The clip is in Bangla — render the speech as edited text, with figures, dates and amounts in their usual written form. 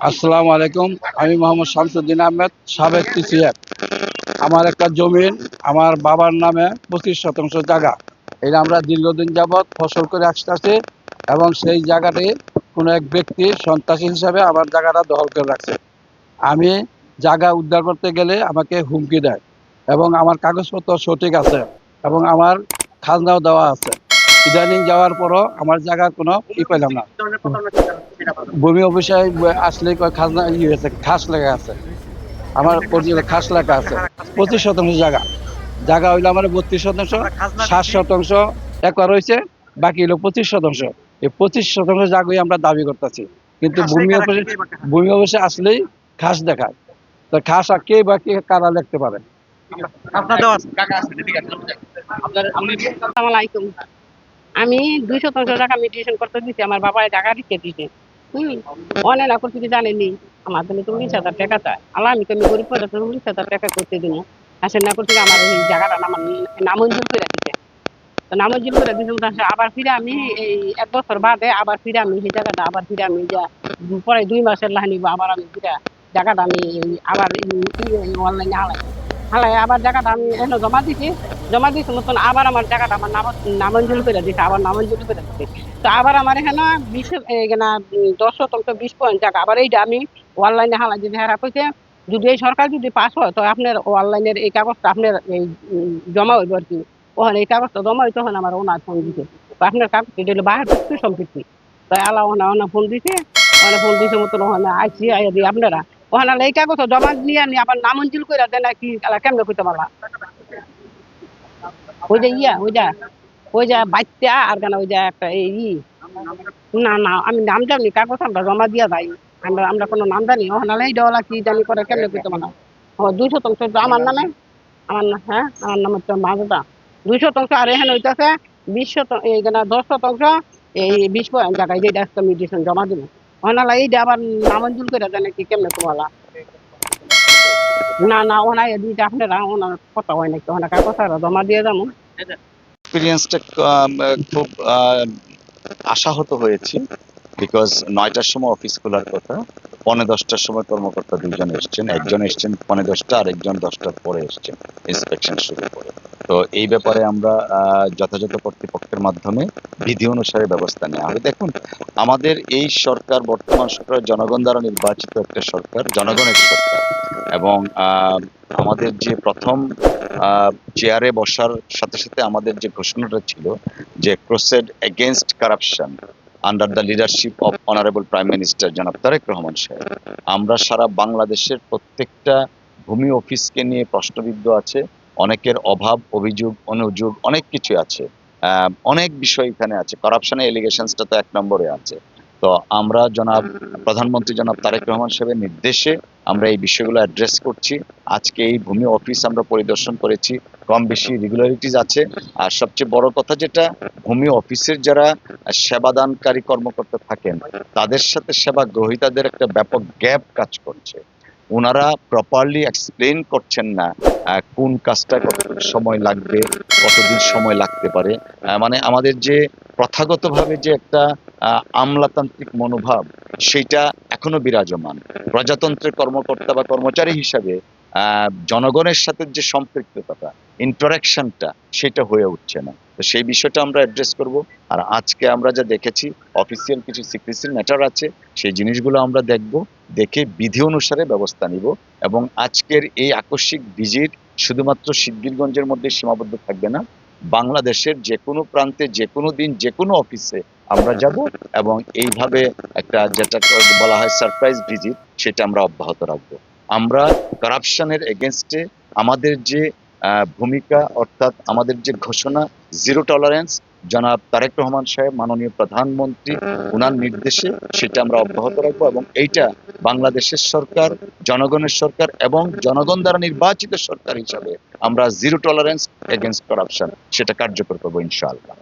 আসসালামু আলাইকুম। আমি মোহাম্মদ শামসুদ্দিন আহমেদ, সাবেক টিসিএফ। আমার একটা জমিন আমার বাবার নামে 25 শতাংশ জায়গা, এটা আমরা দীর্ঘদিন যাবৎ ফসল করে আসতেছি এবং সেই জায়গাটি কোনো এক ব্যক্তি সন্ত্রাসী হিসাবে আমার জায়গাটা দখল করে রাখছে। আমি জায়গা উদ্ধার করতে গেলে আমাকে হুমকি দেয় এবং আমার কাগজপত্র সঠিক আছে এবং আমার খাজনাও দেওয়া আছে। ইদানিং যাওয়ার পরও আমার জায়গার কোনো পেলাম না। ভূমি অফিসে আসলে কয় খাজনা হয়েছে, খাস লেখা আছে, আমার পরিচিত খাস লেখা আছে। 25 শতাংশ জায়গা, জায়গা হইলো আমার 32 শতাংশ, 7 শতাংশ একর হয়েছে, বাকি হলো 25 শতাংশ। এই 25 শতাংশ জায়গায় আমরা দাবি করতেছি, কিন্তু ভূমি অফিসে আসলেই খাস দেখায়। তো খাস আর কে বা কে কারা লিখতে পারে? আমি 2 শতাংশ টাকা মিউটেশন করতে দিচ্ছি, আমার বাবা টাকা রেখে দিছে। অনেক না করতে জানেনি, আমার জন্য তো 19,000 টাকা চায়। আল্লাহ, আমি তো গরিব পয়সা, 19,000 টাকা করতে দিব। আসলে না করতে আমার এই জায়গাটা নামঞ্জুর করে দিতে। তো নামঞ্জুর করে দিতে আবার ফিরে আমি এই 1 বছর বাদে আবার ফিরে আমি সেই জায়গাটা আবার ফিরে আমি পরে 2 মাসের লাহানি আবার আমি ফিরে জায়গাটা আমি আবার অনলাইনে হালাই আবার জায়গাটা আমি এনে জমা দিয়েছি মতন আবার আমার জায়গাটা আমার নামঞ্জুর করে দিচ্ছে, আবার নামঞ্জুর করে দিচ্ছে। তো আবার আমার এখানে 10 শতাংশ 20 পয়েন্ট জায়গা আবার এইটা আমি অনলাইনে হালাই যদি হারা কইছে, যদি এই সরকার যদি পাস হয় তো আপনার অনলাইনের এই কাগজটা আপনার এই জমা হইব আর কি। ওখানে এই কাগজটা জমা হইতে তখন আমার ওনার ফোন দিছে, তো আপনার কাগজ এটা হলো বাহির ব্যক্তি সম্পত্তি। তো আলা ওনা ফোন দিছে, মতন ওখানে আইসি আইয়া দিয়ে আপনারা ওখানে এই কাগজ জমা নিয়ে আনি আবার নামঞ্জুর করে দেন কি কেমনে করতে পারলা? ওই যে বাচ্চা আর কেন ওই যে একটা না না আমি নাম জানি, কাগজ আমরা জমা দিয়া যাই, আমরা কোনো নাম জানি ওখানে এই ডলা কি জানি করে কেমনে করতে পারলা? 2 শতাংশ আমার নামে, হ্যাঁ আমার নাম হচ্ছে মাজদা। 2 শতাংশ আর এখানে হইতেছে 20 শতাংশ, এইখানে 10 শতাংশ এই 20 পয়েন্ট জায়গায় যেটা একটা মিউটেশন জমা দিব ওখানে এইটা আবার নামঞ্জুর করে দেন কি কেমনে করলা? না না ওনার দুইটা আপনারা ওনার কথা হয় নাকি, ওনার কথা জমা দিয়ে যাবো। এক্সপিরিয়েন্সটা খুব আশাহত হয়েছি, বিকজ 9টার সময় অফিস খোলার কথা, 9:45টার সময় কর্মকর্তা 2জন এসছেন, একজন এসছেন 9:45 আর একজন 10টার পরে এসছেন ইন্সপেকশন শুরু করে। তো এই ব্যাপারে আমরা যথাযথ কর্তৃপক্ষের মাধ্যমে বিধি অনুসারে ব্যবস্থা নেওয়া হবে। দেখুন, আমাদের এই সরকার, বর্তমান সরকার জনগণ দ্বারা নির্বাচিত একটা সরকার, জনগণের সরকার, এবং আমাদের যে প্রথম চেয়ারে বসার সাথে সাথে আমাদের যে ঘোষণাটা ছিল যে crusade against corruption under the leadership of honourable prime minister জনাব তারেক রহমান সাহেব, আমরা সারা বাংলাদেশের প্রত্যেকটা ভূমি অফিসকে নিয়ে প্রশ্নবিদ্ধ আছে, অনেকের অভাব, অভিযোগ, অনুযোগ অনেক কিছু আছে, অনেক বিষয় এখানে আছে, করাপশনের এলিগেশনসটা তো 1 নম্বরে আছে। তো আমরা জনাব প্রধানমন্ত্রী জনাব তারেক রহমান সাহেবের নির্দেশে আমরা এই বিষয়গুলো অ্যাড্রেস করছি। আজকে এই ভূমি অফিস আমরা পরিদর্শন করেছি, কম বেশি রেগুলারিটিস আছে। আর সবচেয়ে বড় কথা যেটা, ভূমি অফিসের যারা সেবাদানকারী কর্মকর্তা থাকেন তাদের সাথে সেবা গ্রহীতাদের একটা ব্যাপক গ্যাপ কাজ করছে। ওনারা প্রপারলি এক্সপ্লেন করছেন না কোন কাজটা কত সময় লাগবে, কতদিন সময় লাগতে পারে। মানে আমাদের যে প্রথাগতভাবে যে একটা আমলাতান্ত্রিক মনোভাব, সেইটা এখনো বিরাজমান। প্রজাতন্ত্রের কর্মকর্তা বা কর্মচারী হিসাবে জনগণের সাথে যে সম্পৃক্ততা, ইন্টারাকশনটা, সেটা হয়ে উঠছে না। তো সেই বিষয়টা আমরা অ্যাড্রেস করব। আর আজকে আমরা যা দেখেছি, অফিসিয়াল কিছু সিক্রেসির ম্যাটার আছে, সেই জিনিসগুলো আমরা দেখব, দেখে বিধি অনুসারে ব্যবস্থা নিব। এবং আজকের এই আকস্মিক ভিজিট শুধুমাত্র শিবগিরগঞ্জের মধ্যে সীমাবদ্ধ থাকবে না, বাংলাদেশের যে কোনো প্রান্তে, যে কোনো দিন, যে কোনো অফিসে আমরা যাব এবং এইভাবে একটা যেটা বলা হয় সারপ্রাইজ ভিজিট, সেটা আমরা অব্যাহত রাখবো। আমরা কারাপশনের এগেনস্টে আমাদের যে ভূমিকা, অর্থাৎ আমাদের যে ঘোষণা জিরো টলারেন্স, জনাব তারেক রহমান সাহেব মাননীয় প্রধানমন্ত্রী ওনার নির্দেশে, সেটা আমরা অব্যাহত রাখবো। এবং এইটা বাংলাদেশের সরকার, জনগণের সরকার এবং জনগণ দ্বারা নির্বাচিত সরকার হিসাবে আমরা জিরো টলারেন্স এগেনস্ট কারাপশন সেটা কার্যকর করবো ইনশাআল্লাহ।